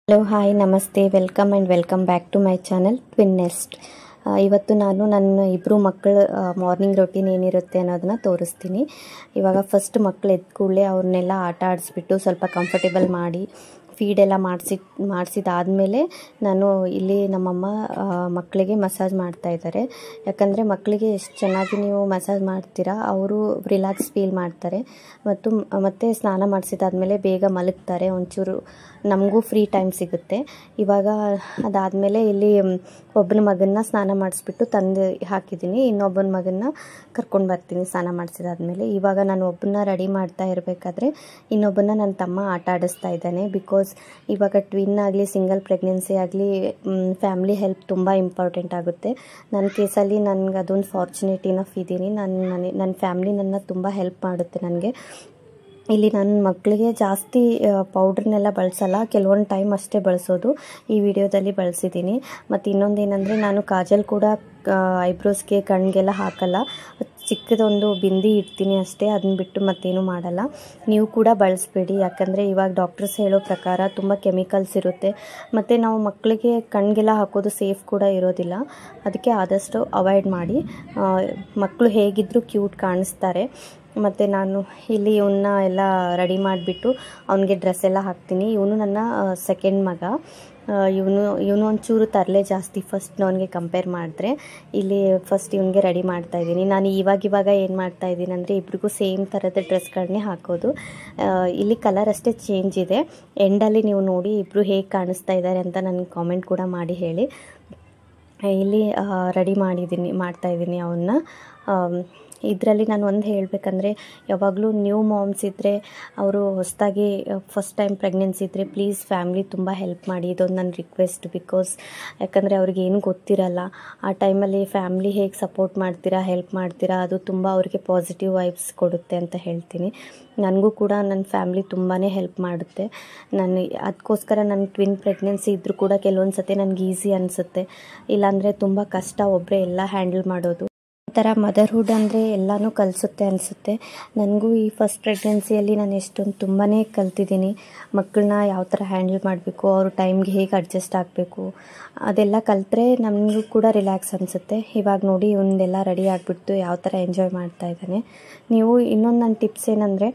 Hello hi ನಮಸ್ತೆ welcome back to my channel Twin Nest. ಇವತ್ತು ನಾನು ನನ್ನ ಇಬ್ಬರು ಮಕ್ಕಳ ಮಾರ್ನಿಂಗ್ ರೊಟೀನ್ ಏನಿರುತ್ತೆ ಅನ್ನೋದನ್ನ ತೋರಿಸ್ತೀನಿ. ಇವಾಗ ಫಸ್ಟ್ ಮಕ್ಕಳು ಎದ್ದ ಕೂಡಲೇ ಅವ್ರನ್ನೆಲ್ಲ ಆಟ ಆಡಿಸ್ಬಿಟ್ಟು ಸ್ವಲ್ಪ ಕಂಫರ್ಟೇಬಲ್ ಮಾಡಿ ಫೀಡೆಲ್ಲ ಮಾಡಿಸಿದಾದಮೇಲೆ ನಾನು ಇಲ್ಲಿ ನಮ್ಮಮ್ಮ ಮಕ್ಕಳಿಗೆ ಮಸಾಜ್ ಮಾಡ್ತಾಯಿದ್ದಾರೆ. ಯಾಕಂದರೆ ಮಕ್ಕಳಿಗೆ ಎಷ್ಟು ಚೆನ್ನಾಗಿ ನೀವು ಮಸಾಜ್ ಮಾಡ್ತೀರಾ ಅವರು ರಿಲ್ಯಾಕ್ಸ್ ಫೀಲ್ ಮಾಡ್ತಾರೆ ಮತ್ತು ಸ್ನಾನ ಮಾಡಿಸಿದಾದ್ಮೇಲೆ ಬೇಗ ಮಲಗ್ತಾರೆ. ಒಂಚೂರು ನಮಗೂ ಫ್ರೀ ಟೈಮ್ ಸಿಗುತ್ತೆ. ಇವಾಗ ಅದಾದಮೇಲೆ ಇಲ್ಲಿ ಒಬ್ಬನ ಮಗನ್ನ ಸ್ನಾನ ಮಾಡಿಸ್ಬಿಟ್ಟು ತಂದು ಹಾಕಿದ್ದೀನಿ, ಇನ್ನೊಬ್ಬನ ಮಗನ್ನ ಕರ್ಕೊಂಡು ಬರ್ತೀನಿ ಸ್ನಾನ ಮಾಡಿಸಿದಾದ್ಮೇಲೆ. ಇವಾಗ ನಾನು ಒಬ್ಬನ ರೆಡಿ ಮಾಡ್ತಾ ಇರಬೇಕಾದ್ರೆ ಇನ್ನೊಬ್ಬನ ನನ್ನ ತಮ್ಮ ಆಟ ಆಡಿಸ್ತಾ ಇದ್ದಾನೆ. ಬಿಕಾಸ್ ಇವಾಗ ಟ್ವಿನ್ ಆಗಲಿ ಸಿಂಗಲ್ ಪ್ರೆಗ್ನೆನ್ಸಿ ಆಗಲಿ ಫ್ಯಾಮ್ಲಿ ಹೆಲ್ಪ್ ತುಂಬ ಇಂಪಾರ್ಟೆಂಟ್ ಆಗುತ್ತೆ. ನನ್ನ ಕೇಸಲ್ಲಿ ನನಗೆ ಅದೊಂದು ಫಾರ್ಚುನೇಟ್ ಇನಫ್ ಇದ್ದೀನಿ. ನನ್ನ ಫ್ಯಾಮ್ಲಿ ನನ್ನ ತುಂಬ ಹೆಲ್ಪ್ ಮಾಡುತ್ತೆ ನನಗೆ. ಇಲ್ಲಿ ನನ್ನ ಮಕ್ಕಳಿಗೆ ಜಾಸ್ತಿ ಪೌಡ್ರನ್ನೆಲ್ಲ ಬಳಸಲ್ಲ, ಕೆಲವೊಂದು ಟೈಮ್ ಅಷ್ಟೇ ಬಳಸೋದು. ಈ ವಿಡಿಯೋದಲ್ಲಿ ಬಳಸಿದ್ದೀನಿ. ಮತ್ತು ಇನ್ನೊಂದೇನೆಂದರೆ ನಾನು ಕಾಜಲ್ ಕೂಡ ಐಬ್ರೋಸ್ಗೆ ಕಣ್ಣಿಗೆಲ್ಲ ಹಾಕಲ್ಲ, ಚಿಕ್ಕದೊಂದು ಬಿಂದಿ ಇಡ್ತೀನಿ ಅಷ್ಟೇ, ಅದನ್ನ ಬಿಟ್ಟು ಮತ್ತೇನು ಮಾಡಲ್ಲ. ನೀವು ಕೂಡ ಬಳಸಬೇಡಿ, ಯಾಕಂದರೆ ಇವಾಗ ಡಾಕ್ಟರ್ಸ್ ಹೇಳೋ ಪ್ರಕಾರ ತುಂಬ ಕೆಮಿಕಲ್ಸ್ ಇರುತ್ತೆ. ಮತ್ತು ನಾವು ಮಕ್ಕಳಿಗೆ ಕಣ್ಣಿಗೆಲ್ಲ ಹಾಕೋದು ಸೇಫ್ ಕೂಡ ಇರೋದಿಲ್ಲ. ಅದಕ್ಕೆ ಆದಷ್ಟು ಅವಾಯ್ಡ್ ಮಾಡಿ. ಮಕ್ಕಳು ಹೇಗಿದ್ದರೂ ಕ್ಯೂಟ್ ಕಾಣಿಸ್ತಾರೆ. ಮತ್ತು ನಾನು ಇಲ್ಲಿ ಇವನ್ನ ಎಲ್ಲ ರೆಡಿ ಮಾಡಿಬಿಟ್ಟು ಅವನಿಗೆ ಡ್ರೆಸ್ ಎಲ್ಲ ಹಾಕ್ತೀನಿ. ಇವನು ನನ್ನ ಸೆಕೆಂಡ್ ಮಗ. ಇವನು ಒಂಚೂರು ತರಲೆ ಜಾಸ್ತಿ ಫಸ್ಟ್ನವನಿಗೆ ಕಂಪೇರ್ ಮಾಡಿದ್ರೆ. ಇಲ್ಲಿ ಫಸ್ಟ್ ಇವನಿಗೆ ರೆಡಿ ಮಾಡ್ತಾಯಿದ್ದೀನಿ. ನಾನು ಇವಾಗ ಏನು ಮಾಡ್ತಾಯಿದ್ದೀನಿ ಅಂದರೆ ಇಬ್ರಿಗೂ ಸೇಮ್ ಥರದ ಡ್ರೆಸ್ಗಳನ್ನೇ ಹಾಕೋದು. ಇಲ್ಲಿ ಕಲರ್ ಅಷ್ಟೇ ಚೇಂಜ್ ಇದೆ. ಎಂಡಲ್ಲಿ ನೀವು ನೋಡಿ ಇಬ್ಬರು ಹೇಗೆ ಕಾಣಿಸ್ತಾ ಇದ್ದಾರೆ ಅಂತ ನನಗೆ ಕಾಮೆಂಟ್ ಕೂಡ ಮಾಡಿ ಹೇಳಿ. ಇಲ್ಲಿ ರೆಡಿ ಮಾಡ್ತಾಯಿದ್ದೀನಿ ಅವನ್ನ. ಇದರಲ್ಲಿ ನಾನು ಒಂದು ಹೇಳಬೇಕಂದ್ರೆ, ಯಾವಾಗಲೂ ನ್ಯೂ ಮಾಮ್ಸ್ ಇದ್ದರೆ, ಅವರು ಹೊಸದಾಗಿ ಫಸ್ಟ್ ಟೈಮ್ ಪ್ರೆಗ್ನೆನ್ಸಿ ಇದ್ದರೆ ಪ್ಲೀಸ್ ಫ್ಯಾಮ್ಲಿ ತುಂಬ ಹೆಲ್ಪ್ ಮಾಡಿ. ಇದೊಂದು ನನ್ನ ರಿಕ್ವೆಸ್ಟ್. ಬಿಕಾಸ್ ಯಾಕಂದರೆ ಅವ್ರಿಗೇನು ಗೊತ್ತಿರಲ್ಲ. ಆ ಟೈಮಲ್ಲಿ ಫ್ಯಾಮ್ಲಿ ಹೇಗೆ ಸಪೋರ್ಟ್ ಮಾಡ್ತೀರಾ, ಹೆಲ್ಪ್ ಮಾಡ್ತೀರಾ, ಅದು ತುಂಬ ಅವ್ರಿಗೆ ಪಾಸಿಟಿವ್ ವೈಬ್ಸ್ ಕೊಡುತ್ತೆ ಅಂತ ಹೇಳ್ತೀನಿ. ನನಗೂ ಕೂಡ ನನ್ನ ಫ್ಯಾಮ್ಲಿ ತುಂಬಾ ಹೆಲ್ಪ್ ಮಾಡುತ್ತೆ. ಅದಕ್ಕೋಸ್ಕರ ನನ್ನ ಟ್ವಿನ್ ಪ್ರೆಗ್ನೆನ್ಸಿ ಇದ್ದರೂ ಕೂಡ ಕೆಲವೊಂದು ಸತಿ ನನಗೆ ಈಸಿ ಅನಿಸುತ್ತೆ. ಇಲ್ಲಾಂದರೆ ತುಂಬ ಕಷ್ಟ ಒಬ್ಬರೇ ಎಲ್ಲ ಹ್ಯಾಂಡಲ್ ಮಾಡೋದು. ಈ ಥರ ಮದರ್ಹುಡ್ ಅಂದರೆ ಎಲ್ಲನೂ ಕಲಿಸುತ್ತೆ ಅನಿಸುತ್ತೆ. ನನಗೂ ಈ ಫಸ್ಟ್ ಪ್ರೆಗ್ನೆನ್ಸಿಯಲ್ಲಿ ನಾನು ತುಂಬಾ ಕಲ್ತಿದ್ದೀನಿ. ಮಕ್ಕಳನ್ನ ಯಾವ ಥರ ಹ್ಯಾಂಡಲ್ ಮಾಡಬೇಕು, ಅವ್ರ ಟೈಮ್ಗೆ ಹೇಗೆ ಅಡ್ಜಸ್ಟ್ ಆಗಬೇಕು, ಅದೆಲ್ಲ ಕಲಿತ್ರೆ ನಮಗೂ ಕೂಡ ರಿಲ್ಯಾಕ್ಸ್ ಅನಿಸುತ್ತೆ. ಇವಾಗ ನೋಡಿ ಇವನ್ನೆಲ್ಲ ರೆಡಿ ಆಗಿಬಿಟ್ಟು ಯಾವ ಥರ ಎಂಜಾಯ್ ಮಾಡ್ತಾ ಇದ್ದಾನೆ. ನೀವು ಇನ್ನೊಂದು ನನ್ನ ಟಿಪ್ಸ್ ಏನಂದರೆ,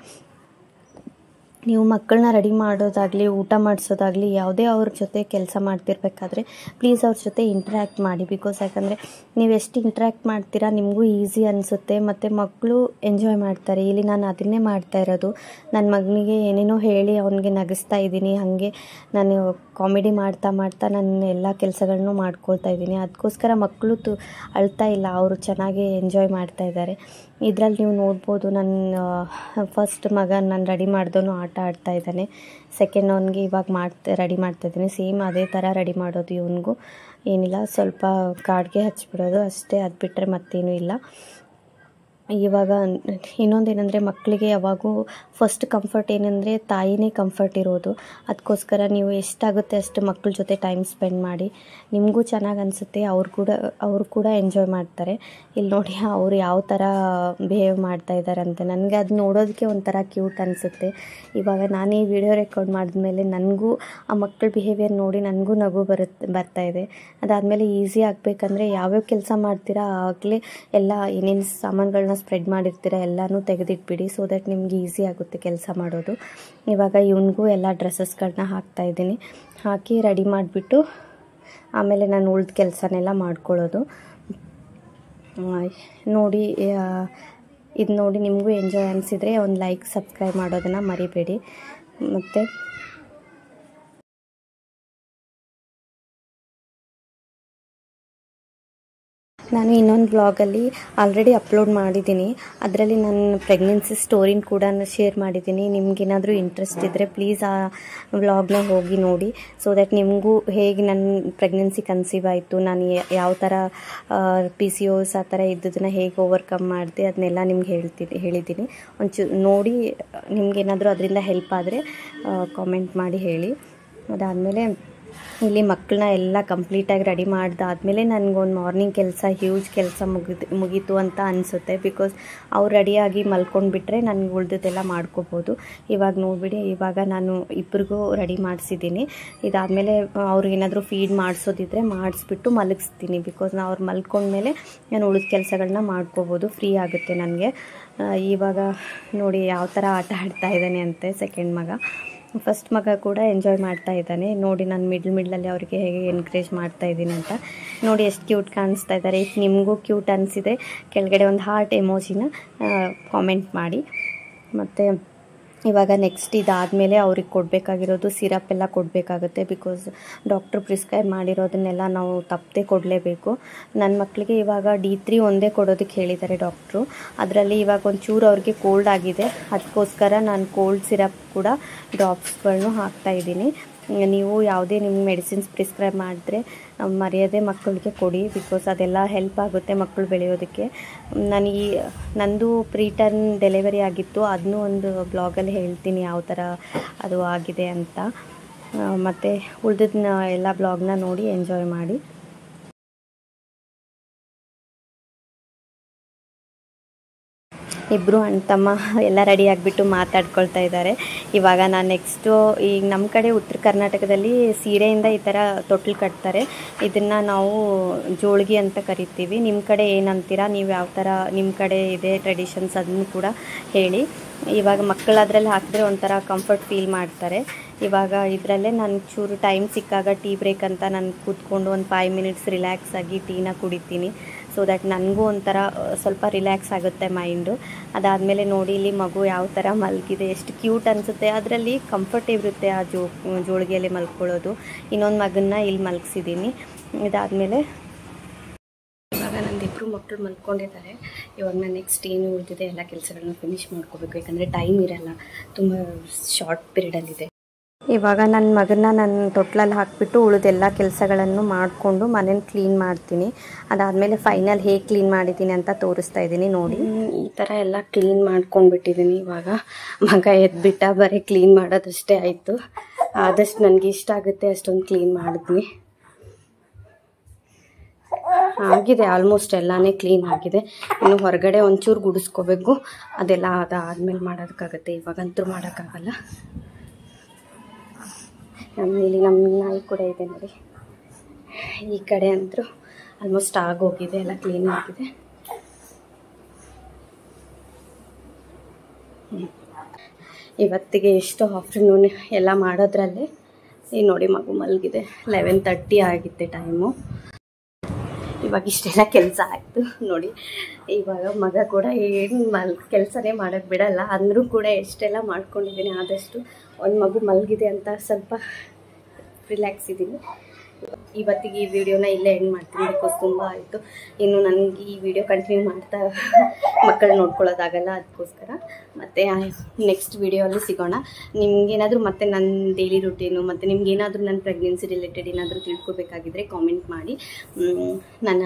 ನೀವು ಮಕ್ಕಳನ್ನ ರೆಡಿ ಮಾಡೋದಾಗಲಿ ಊಟ ಮಾಡಿಸೋದಾಗಲಿ ಯಾವುದೇ ಅವ್ರ ಜೊತೆ ಕೆಲಸ ಮಾಡ್ತಿರ್ಬೇಕಾದ್ರೆ ಪ್ಲೀಸ್ ಅವ್ರ ಜೊತೆ ಇಂಟ್ರ್ಯಾಕ್ಟ್ ಮಾಡಿ. ಬಿಕಾಸ್ ಯಾಕಂದರೆ ನೀವು ಎಷ್ಟು ಇಂಟ್ರ್ಯಾಕ್ಟ್ ಮಾಡ್ತೀರಾ ನಿಮಗೂ ಈಸಿ ಅನಿಸುತ್ತೆ ಮತ್ತು ಮಕ್ಕಳು ಎಂಜಾಯ್ ಮಾಡ್ತಾರೆ. ಇಲ್ಲಿ ನಾನು ಅದನ್ನೇ ಮಾಡ್ತಾ ಇರೋದು. ನನ್ನ ಮಗನಿಗೆ ಏನೇನೋ ಹೇಳಿ ಅವನಿಗೆ ನಗಿಸ್ತಾ ಇದ್ದೀನಿ. ಹಾಗೆ ನಾನು ಕಾಮಿಡಿ ಮಾಡ್ತಾ ನನ್ನ ಎಲ್ಲ ಕೆಲಸಗಳನ್ನೂ ಮಾಡ್ಕೊಳ್ತಾ ಇದ್ದೀನಿ. ಅದಕ್ಕೋಸ್ಕರ ಮಕ್ಕಳು ಅಳ್ತಾ ಇಲ್ಲ, ಅವರು ಚೆನ್ನಾಗಿ ಎಂಜಾಯ್ ಮಾಡ್ತಾ ಇದ್ದಾರೆ. ಇದರಲ್ಲಿ ನೀವು ನೋಡ್ಬೋದು, ನನ್ನ ಫಸ್ಟ್ ಮಗ ನಾನು ರೆಡಿ ಮಾಡಿದವನು ಆಟ ಆಡ್ತಾ ಇದ್ದಾನೆ. ಸೆಕೆಂಡ್ ಅವನಿಗೆ ಇವಾಗ ರೆಡಿ ಮಾಡ್ತಾಯಿದ್ದೀನಿ. ಸೇಮ್ ಅದೇ ಥರ ರೆಡಿ ಮಾಡೋದು. ಇವನಿಗೂ ಏನಿಲ್ಲ, ಸ್ವಲ್ಪ ಕಾಡಿಗೆ ಹಚ್ಬಿಡೋದು ಅಷ್ಟೇ, ಅದು ಬಿಟ್ಟರೆ ಮತ್ತೇನೂ ಇಲ್ಲ. ಇವಾಗ ಇನ್ನೊಂದೇನೆಂದರೆ, ಮಕ್ಕಳಿಗೆ ಯಾವಾಗೂ ಫಸ್ಟ್ ಕಂಫರ್ಟ್ ಏನಂದರೆ ತಾಯಿನೇ ಕಂಫರ್ಟ್ ಇರೋದು. ಅದಕ್ಕೋಸ್ಕರ ನೀವು ಎಷ್ಟಾಗುತ್ತೆ ಅಷ್ಟು ಮಕ್ಕಳ ಜೊತೆ ಟೈಮ್ ಸ್ಪೆಂಡ್ ಮಾಡಿ. ನಿಮಗೂ ಚೆನ್ನಾಗಿ ಅನಿಸುತ್ತೆ, ಅವರು ಕೂಡ ಎಂಜಾಯ್ ಮಾಡ್ತಾರೆ. ಇಲ್ಲಿ ನೋಡಿ ಅವರು ಯಾವ ಥರ ಬಿಹೇವ್ ಮಾಡ್ತಾ ಇದ್ದಾರೆ ಅಂತ ನನಗೆ ಅದು ನೋಡೋದಕ್ಕೆ ಒಂಥರ ಕ್ಯೂಟ್ ಅನಿಸುತ್ತೆ. ಇವಾಗ ನಾನು ಈ ವಿಡಿಯೋ ರೆಕಾರ್ಡ್ ಮಾಡಿದ್ಮೇಲೆ ನನಗೂ ಆ ಮಕ್ಕಳ ಬಿಹೇವಿಯರ್ ನೋಡಿ ನನಗೂ ನಗು ಬರ್ತಾ ಇದೆ. ಅದಾದಮೇಲೆ ಈಸಿ ಆಗಬೇಕಂದ್ರೆ ಯಾವ್ಯಾವ ಕೆಲಸ ಮಾಡ್ತೀರಾ ಆಗಲೇ ಎಲ್ಲ ಏನೇನು ಸಾಮಾನುಗಳನ್ನ ಸ್ಪ್ರೆಡ್ ಮಾಡಿರ್ತೀರ ಎಲ್ಲನೂ ತೆಗೆದಿಟ್ಬಿಡಿ. ಸೊ ದಟ್ ನಿಮ್ಗೆ ಈಸಿ ಆಗುತ್ತೆ ಕೆಲಸ ಮಾಡೋದು. ಇವಾಗ ಇವನಿಗೂ ಎಲ್ಲ ಡ್ರೆಸ್ಸಸ್ಗಳನ್ನ ಹಾಕ್ತಾಯಿದ್ದೀನಿ. ಹಾಕಿ ರೆಡಿ ಮಾಡಿಬಿಟ್ಟು ಆಮೇಲೆ ನಾನು ಉಳಿದ ಕೆಲಸನೆಲ್ಲ ಮಾಡ್ಕೊಳ್ಳೋದು. ನೋಡಿ ಇದು ನೋಡಿ ನಿಮಗೂ ಎಂಜಾಯ್ ಅನಿಸಿದರೆ ಒಂದು ಲೈಕ್ ಸಬ್ಸ್ಕ್ರೈಬ್ ಮಾಡೋದನ್ನು ಮರಿಬೇಡಿ. ಮತ್ತು ನಾನು ಇನ್ನೊಂದು ಬ್ಲಾಗಲ್ಲಿ ಆಲ್ರೆಡಿ ಅಪ್ಲೋಡ್ ಮಾಡಿದ್ದೀನಿ. ಅದರಲ್ಲಿ ನನ್ನ ಪ್ರೆಗ್ನೆನ್ಸಿ ಸ್ಟೋರಿನ ಕೂಡ ಶೇರ್ ಮಾಡಿದ್ದೀನಿ. ನಿಮಗೇನಾದರೂ ಇಂಟ್ರೆಸ್ಟ್ ಇದ್ದರೆ ಪ್ಲೀಸ್ ಆ ವ್ಲಾಗ್ನ ಹೋಗಿ ನೋಡಿ. ಸೊ ದ್ಯಾಟ್ ನಿಮಗೂ ಹೇಗೆ ನನ್ನ ಪ್ರೆಗ್ನೆನ್ಸಿ ಕನ್ಸೀವ್ ಆಯಿತು, ನಾನು ಯಾವ ಥರ PCOS ಆ ಥರ ಇದ್ದದನ್ನು ಹೇಗೆ ಓವರ್ಕಮ್ ಮಾಡಿದೆ ಅದನ್ನೆಲ್ಲ ನಿಮ್ಗೆ ಹೇಳಿದ್ದೀನಿ. ಒಂಚೂರು ನೋಡಿ, ನಿಮಗೇನಾದರೂ ಅದರಿಂದ ಹೆಲ್ಪ್ ಆದರೆ ಕಾಮೆಂಟ್ ಮಾಡಿ ಹೇಳಿ. ಅದಾದಮೇಲೆ ಇಲ್ಲಿ ಮಕ್ಕಳನ್ನ ಎಲ್ಲ ಕಂಪ್ಲೀಟಾಗಿ ರೆಡಿ ಮಾಡಿದಾದ್ಮೇಲೆ ನನಗೊಂದು ಮಾರ್ನಿಂಗ್ ಕೆಲಸ ಹ್ಯೂಜ್ ಕೆಲಸ ಮುಗೀತು ಅಂತ ಅನಿಸುತ್ತೆ. ಬಿಕಾಸ್ ಅವ್ರು ರೆಡಿಯಾಗಿ ಮಲ್ಕೊಂಡ್ಬಿಟ್ರೆ ನನಗೆ ಉಳಿದದ್ದೆಲ್ಲ ಮಾಡ್ಕೋಬೋದು. ಇವಾಗ ನೋಡಿಬಿಡಿ, ಇವಾಗ ನಾನು ಇಬ್ಬರಿಗೂ ರೆಡಿ ಮಾಡಿಸಿದ್ದೀನಿ. ಇದಾದಮೇಲೆ ಅವ್ರಿಗೇನಾದರೂ ಫೀಡ್ ಮಾಡಿಸೋದಿದ್ರೆ ಮಾಡಿಸ್ಬಿಟ್ಟು ಮಲಗಿಸ್ತೀನಿ. ಬಿಕಾಸ್ ನಾವು ಅವ್ರು ಮಲ್ಕೊಂಡ್ಮೇಲೆ ನಾನು ಉಳಿದ ಕೆಲಸಗಳನ್ನ ಮಾಡ್ಕೋಬೋದು, ಫ್ರೀ ಆಗುತ್ತೆ ನನಗೆ. ಇವಾಗ ನೋಡಿ ಯಾವ ಥರ ಆಟ ಆಡ್ತಾ ಇದ್ದಾನೆ ಅಂತೆ ಸೆಕೆಂಡ್ ಮಗ. ಫಸ್ಟ್ ಮಗ ಕೂಡ ಎಂಜಾಯ್ ಮಾಡ್ತಾ ಇದ್ದಾನೆ. ನೋಡಿ ನಾನು ಮಿಡ್ಲಲ್ಲಿ ಅವರಿಗೆ ಹೇಗೆ ಎನ್ಕರೇಜ್ ಮಾಡ್ತಾ ಇದ್ದೀನಿ ಅಂತ. ನೋಡಿ ಎಷ್ಟು ಕ್ಯೂಟ್ ಕಾಣಿಸ್ತಾ ಇದ್ದಾರೆ. ಇಫ್ ನಿಮಗೂ ಕ್ಯೂಟ್ ಅನಿಸಿದೆ ಕೆಳಗಡೆ ಒಂದು ಹಾರ್ಟ್ ಎಮೋಜಿನ ಕಾಮೆಂಟ್ ಮಾಡಿ. ಮತ್ತು ಇವಾಗ ನೆಕ್ಸ್ಟ್ ಇದಾದಮೇಲೆ ಅವ್ರಿಗೆ ಕೊಡಬೇಕಾಗಿರೋದು ಸಿರಪ್ ಎಲ್ಲ ಕೊಡಬೇಕಾಗುತ್ತೆ. ಬಿಕಾಸ್ ಡಾಕ್ಟ್ರು ಪ್ರಿಸ್ಕ್ರೈಬ್ ಮಾಡಿರೋದನ್ನೆಲ್ಲ ನಾವು ತಪ್ಪದೆ ಕೊಡಲೇಬೇಕು. ನನ್ನ ಮಕ್ಕಳಿಗೆ ಇವಾಗ D3 ಒಂದೇ ಕೊಡೋದಕ್ಕೆ ಹೇಳಿದ್ದಾರೆ ಡಾಕ್ಟ್ರು. ಅದರಲ್ಲಿ ಇವಾಗ ಒಂಚೂರು ಅವ್ರಿಗೆ ಕೋಲ್ಡ್ ಆಗಿದೆ, ಅದಕ್ಕೋಸ್ಕರ ನಾನು ಕೋಲ್ಡ್ ಸಿರಪ್ ಕೂಡ ಡ್ರಾಪ್ಸ್ಗಳನ್ನೂ ಹಾಕ್ತಾಯಿದ್ದೀನಿ. ನೀವು ಯಾವುದೇ ನಿಮ್ಗೆ ಮೆಡಿಸಿನ್ಸ್ ಪ್ರಿಸ್ಕ್ರೈಬ್ ಮಾಡಿದ್ರೆ ಮರ್ಯಾದೆ ಮಕ್ಕಳಿಗೆ ಕೊಡಿ. ಬಿಕಾಸ್ ಅದೆಲ್ಲ ಹೆಲ್ಪ್ ಆಗುತ್ತೆ ಮಕ್ಕಳು ಬೆಳೆಯೋದಕ್ಕೆ. ನಂದು ಪ್ರೀಟರ್ಮ್ ಡೆಲಿವರಿ ಆಗಿತ್ತು, ಅದನ್ನೂ ಒಂದು ಬ್ಲಾಗಲ್ಲಿ ಹೇಳ್ತೀನಿ ಯಾವ ಥರ ಅದು ಆಗಿದೆ ಅಂತ. ಮತ್ತು ಉಳಿದನ್ನ ಎಲ್ಲ ಬ್ಲಾಗ್ನ ನೋಡಿ ಎಂಜಾಯ್ ಮಾಡಿ. ಇಬ್ಬರು ಅಣ್ಣ ತಮ್ಮ ಎಲ್ಲ ರೆಡಿ ಆಗಿಬಿಟ್ಟು ಮಾತಾಡ್ಕೊಳ್ತಾ ಇದ್ದಾರೆ. ಇವಾಗ ನಾನು ನೆಕ್ಸ್ಟು ಈಗ ನಮ್ಮ ಕಡೆ ಉತ್ತರ ಕರ್ನಾಟಕದಲ್ಲಿ ಸೀರೆಯಿಂದ ಈ ಥರ ತೊಟ್ಲು ಕಟ್ತಾರೆ. ಇದನ್ನು ನಾವು ಜೋಳಿಗೆ ಅಂತ ಕರಿತೀವಿ. ನಿಮ್ಮ ಕಡೆ ಏನಂತೀರಾ, ನೀವು ಯಾವ ಥರ ನಿಮ್ಮ ಕಡೆ ಇದೆ ಟ್ರೆಡಿಷನ್ಸ್ ಅದನ್ನು ಕೂಡ ಹೇಳಿ. ಇವಾಗ ಮಕ್ಕಳು ಅದರಲ್ಲಿ ಹಾಕಿದ್ರೆ ಒಂಥರ ಕಂಫರ್ಟ್ ಫೀಲ್ ಮಾಡ್ತಾರೆ. ಇವಾಗ ಇದರಲ್ಲೇ ನಾನು ಚೂರು ಟೈಮ್ ಸಿಕ್ಕಾಗ ಟೀ ಬ್ರೇಕ್ ಅಂತ ನಾನು ಕೂತ್ಕೊಂಡು ಒಂದು 5 ಮಿನಿಟ್ಸ್ ರಿಲ್ಯಾಕ್ಸ್ ಆಗಿ ಟೀನ ಕುಡಿತೀನಿ. ಸೊ ದ್ಯಾಟ್ ನನಗೂ ಒಂಥರ ಸ್ವಲ್ಪ ರಿಲ್ಯಾಕ್ಸ್ ಆಗುತ್ತೆ ಮೈಂಡು. ಅದಾದಮೇಲೆ ನೋಡಿ ಇಲ್ಲಿ ಮಗು ಯಾವ ಥರ ಮಲಗಿದೆ, ಎಷ್ಟು ಕ್ಯೂಟ್ ಅನಿಸುತ್ತೆ. ಅದರಲ್ಲಿ ಕಂಫರ್ಟ್ ಇರುತ್ತೆ ಆ ಜೋಳಿಗೆಯಲ್ಲಿ ಮಲ್ಕೊಳ್ಳೋದು. ಇನ್ನೊಂದು ಮಗನ್ನ ಇಲ್ಲಿ ಮಲಗಿಸಿದ್ದೀನಿ. ಇದಾದಮೇಲೆ ಇವಾಗ ನಂದಿಬ್ಬರು ಮಕ್ಕಳು ಮಲ್ಕೊಂಡಿದ್ದಾರೆ. ಇವಾಗ ನಾನು ನೆಕ್ಸ್ಟ್ ಏನು ಉಳಿದಿದೆ ಎಲ್ಲ ಕೆಲಸಗಳನ್ನ ಫಿನಿಷ್ ಮಾಡ್ಕೋಬೇಕು. ಯಾಕಂದರೆ ಟೈಮ್ ಇರಲ್ಲ, ತುಂಬ ಶಾರ್ಟ್ ಪೀರಿಯಡಲ್ಲಿದೆ. ಇವಾಗ ನನ್ನ ಮಗನ್ನ ನನ್ನ ತೊಟ್ಲಲ್ಲಿ ಹಾಕಿಬಿಟ್ಟು ಉಳಿದೆಲ್ಲ ಕೆಲಸಗಳನ್ನು ಮಾಡಿಕೊಂಡು ಮನೇನ ಕ್ಲೀನ್ ಮಾಡ್ತೀನಿ. ಅದಾದಮೇಲೆ ಫೈನಲ್ ಹೇಗೆ ಕ್ಲೀನ್ ಮಾಡಿದ್ದೀನಿ ಅಂತ ತೋರಿಸ್ತಾ ಇದ್ದೀನಿ ನೋಡಿ. ಈ ಥರ ಎಲ್ಲ ಕ್ಲೀನ್ ಮಾಡ್ಕೊಂಡ್ಬಿಟ್ಟಿದ್ದೀನಿ. ಇವಾಗ ಮಗ ಎದ್ಬಿಟ್ಟ, ಬರೀ ಕ್ಲೀನ್ ಮಾಡೋದಷ್ಟೇ ಆಯಿತು. ಆದಷ್ಟು ನನಗೆ ಇಷ್ಟ ಆಗುತ್ತೆ ಅಷ್ಟೊಂದು ಕ್ಲೀನ್ ಮಾಡಿದ್ವಿ. ಆಗಿದೆ, ಆಲ್ಮೋಸ್ಟ್ ಎಲ್ಲನೇ ಕ್ಲೀನ್ ಆಗಿದೆ. ಇನ್ನು ಹೊರಗಡೆ ಒಂಚೂರು ಗುಡಿಸ್ಕೋಬೇಕು. ಅದೆಲ್ಲ ಅದಾದಮೇಲೆ ಮಾಡೋದಕ್ಕಾಗುತ್ತೆ, ಇವಾಗಂತೂ ಮಾಡೋಕ್ಕಾಗಲ್ಲ. ಇಲ್ಲಿ ನಮ್ಮ ನಾಯಿ ಕೂಡ ಇದೆ ನೋಡಿ. ಈ ಕಡೆ ಅಂತೂ ಆಲ್ಮೋಸ್ಟ್ ಆಗೋಗಿದೆ, ಎಲ್ಲ ಕ್ಲೀನ್ ಆಗಿದೆ. ಇವತ್ತಿಗೆ ಎಷ್ಟು ಆಫ್ಟರ್ನೂನ್ ಎಲ್ಲ ಮಾಡೋದ್ರಲ್ಲೇ ಈ ನೋಡಿ ಮಗು ಮಲಗಿದೆ. 11:30 ಆಗಿತ್ತೆ ಟೈಮು. ಇವಾಗ ಇಷ್ಟೆಲ್ಲ ಕೆಲಸ ಆಯಿತು ನೋಡಿ. ಇವಾಗ ಮಗ ಕೂಡ ಏನು ಕೆಲಸನೇ ಮಾಡೋಕ್ಕೆ ಬಿಡಲ್ಲ, ಅಂದರೂ ಕೂಡ ಎಷ್ಟೆಲ್ಲ ಮಾಡ್ಕೊಂಡಿದ್ದೀನಿ. ಆದಷ್ಟು ಒಂದು ಮಗು ಮಲಗಿದೆ ಅಂತ ಸ್ವಲ್ಪ ರಿಲ್ಯಾಕ್ಸ್ ಇದ್ದೀನಿ. ಇವತ್ತಿಗೆ ಈ ವಿಡಿಯೋನ ಇಲ್ಲೇ ಎಂಡ್ ಮಾಡ್ತೀನಿ. ಬಿಕಾಸ್ ತುಂಬ ಆಯಿತು. ಇನ್ನು ನನಗೆ ಈ ವಿಡಿಯೋ ಕಂಟಿನ್ಯೂ ಮಾಡ್ತಾ ಮಕ್ಕಳು ನೋಡ್ಕೊಳ್ಳೋದಾಗಲ್ಲ, ಅದಕ್ಕೋಸ್ಕರ. ಮತ್ತು ನೆಕ್ಸ್ಟ್ ವಿಡಿಯೋಲ್ಲಿ ಸಿಗೋಣ. ನಿಮ್ಗೇನಾದರೂ ಮತ್ತೆ ನನ್ನ ಡೈಲಿ ರುಟೀನು ಮತ್ತು ನಿಮ್ಗೇನಾದರೂ ನನ್ನ ಪ್ರೆಗ್ನೆನ್ಸಿ ರಿಲೇಟೆಡ್ ಏನಾದರೂ ತಿಳ್ಕೊಬೇಕಾಗಿದ್ದರೆ ಕಾಮೆಂಟ್ ಮಾಡಿ. ನಾನು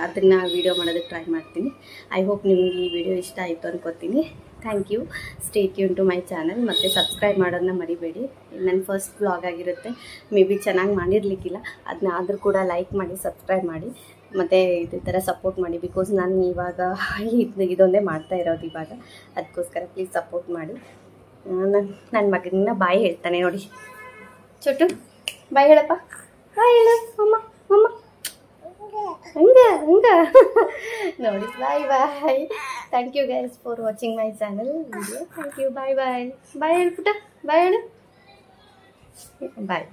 ಅದನ್ನು ವಿಡಿಯೋ ಮಾಡೋದಕ್ಕೆ ಟ್ರೈ ಮಾಡ್ತೀನಿ. ಐ ಹೋಪ್ ನಿಮ್ಗೆ ಈ ವಿಡಿಯೋ ಇಷ್ಟ ಆಯಿತು ಅನ್ಕೋತೀನಿ. Thank you. Stay tune to my channel. ಮತ್ತು ಸಬ್ಸ್ಕ್ರೈಬ್ ಮಾಡೋದನ್ನ ಮರಿಬೇಡಿ. ನನ್ನ ಫಸ್ಟ್ ವ್ಲಾಗ್ ಆಗಿರುತ್ತೆ, ಮೇ ಬಿ ಚೆನ್ನಾಗಿ ಮಾಡಿರಲಿಕ್ಕಿಲ್ಲ. ಅದನ್ನ ಆದರೂ ಕೂಡ ಲೈಕ್ ಮಾಡಿ, ಸಬ್ಸ್ಕ್ರೈಬ್ ಮಾಡಿ, ಮತ್ತು ಇದೇ ಥರ ಸಪೋರ್ಟ್ ಮಾಡಿ. ಬಿಕಾಸ್ ನಾನು ಇವಾಗ ಇದೊಂದೇ ಮಾಡ್ತಾ ಇರೋದು ಇವಾಗ, ಅದಕ್ಕೋಸ್ಕರ ಪ್ಲೀಸ್ ಸಪೋರ್ಟ್ ಮಾಡಿ. ನನ್ನ ಮಗನ ಬಾಯಿ ಹೇಳ್ತಾನೆ ನೋಡಿ. ಚೊಟ್ಟು ಬಾಯ್ ಹೇಳಪ್ಪ, ಬಾಯ್ ಹೇಳು ಅಮ್ಮ ಅಮ್ಮ. ಹಂಗ ನೋಡಿ. Bye. Thank you guys for watching my channel video. Thank you. Bye ಹೇಳು ಪುಟ್ಟ, ಬಾಯ್ ಹೇಳು, ಬಾಯ್.